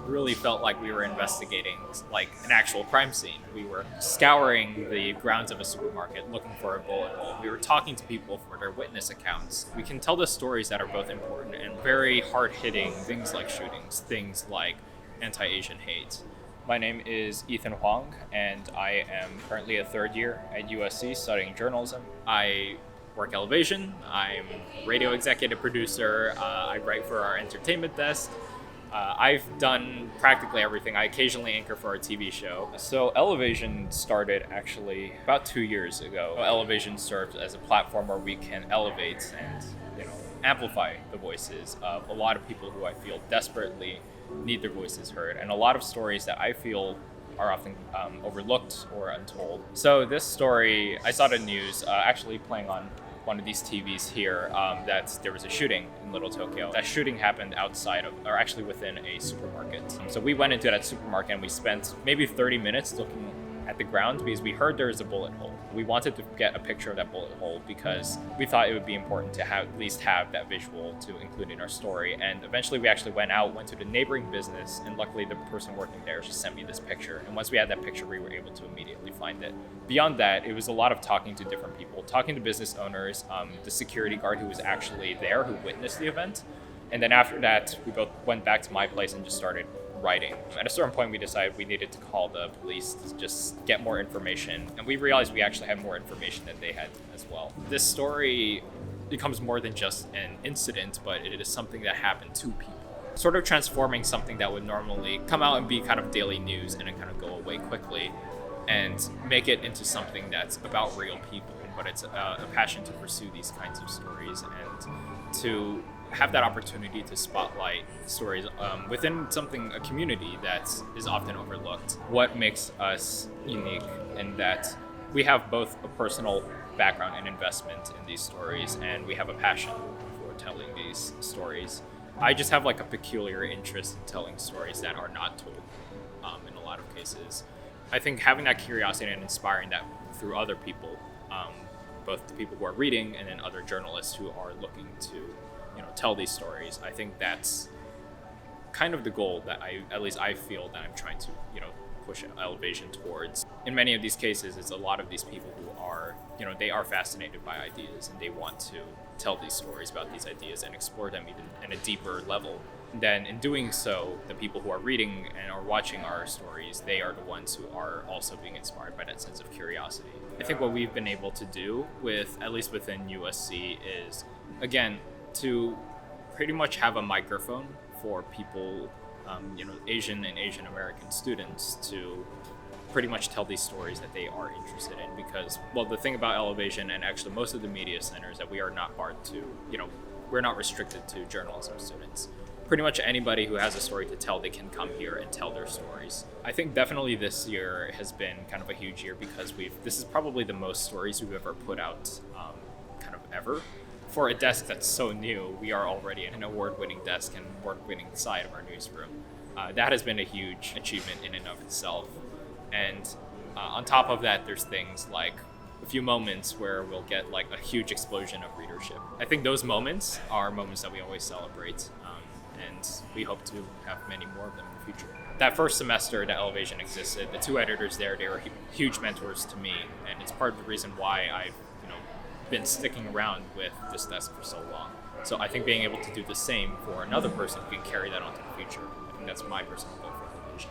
really felt like we were investigating like an actual crime scene. We were scouring the grounds of a supermarket looking for a bullet hole. We were talking to people for their witness accounts. We can tell the stories that are both important and very hard-hitting, things like shootings, things like anti-Asian hate. My name is Ethan Huang, and I am currently a third year at USC studying journalism. I work elevASIAN. I'm radio executive producer. I write for our entertainment desk. I've done practically everything. I occasionally anchor for a TV show. So elevASIAN started actually about 2 years ago. elevASIAN serves as a platform where we can elevate and amplify the voices of a lot of people who I feel desperately need their voices heard, and a lot of stories that I feel are often overlooked or untold. So this story, I saw the news actually playing on one of these TVs here, that there was a shooting in Little Tokyo. That shooting happened outside of, or actually within a supermarket. So we went into that supermarket and we spent maybe 30 minutes looking at the ground because we heard there was a bullet hole. We wanted to get a picture of that bullet hole because we thought it would be important to at least have that visual to include in our story. And eventually we actually went to the neighboring business, and luckily the person working there just sent me this picture. And once we had that picture, we were able to immediately find it. Beyond that, it was a lot of talking to different people, talking to business owners, the security guard who was actually there, who witnessed the event. And then after that, we both went back to my place and just started writing. At a certain point, we decided we needed to call the police to just get more information, and we realized we actually had more information than they had as well. This story becomes more than just an incident, but it is something that happened to people, sort of transforming something that would normally come out and be kind of daily news and then kind of go away quickly, and make it into something that's about real people. But it's a passion to pursue these kinds of stories and to have that opportunity to spotlight stories within a community that is often overlooked. What makes us unique in that we have both a personal background and investment in these stories, and we have a passion for telling these stories. I just have like a peculiar interest in telling stories that are not told in a lot of cases. I think having that curiosity and inspiring that through other people, both the people who are reading and then other journalists who are looking to tell these stories. I think that's kind of the goal that I feel that I'm trying to, push elevASIAN towards. In many of these cases, it's a lot of these people who are, they are fascinated by ideas and they want to tell these stories about these ideas and explore them even in a deeper level. Then in doing so, the people who are reading and are watching our stories, they are the ones who are also being inspired by that sense of curiosity. I think what we've been able to do at least within USC is, again, to pretty much have a microphone for people, Asian and Asian American students to pretty much tell these stories that they are interested in. Because, well, the thing about elevASIAN and actually most of the media centers that we are not hard to, we're not restricted to journalism students. Pretty much anybody who has a story to tell, they can come here and tell their stories. I think definitely this year has been kind of a huge year because this is probably the most stories we've ever put out, kind of ever. For a desk that's so new, we are already an award-winning desk and award-winning side of our newsroom. That has been a huge achievement in and of itself. And on top of that, there's things like a few moments where we'll get like a huge explosion of readership. I think those moments are moments that we always celebrate, and we hope to have many more of them in the future. That first semester that elevASIAN existed, the two editors there, they were huge mentors to me, and it's part of the reason why I've been sticking around with this desk for so long. So I think being able to do the same for another person who can carry that on to the future, I think that's my personal goal for elevASIAN.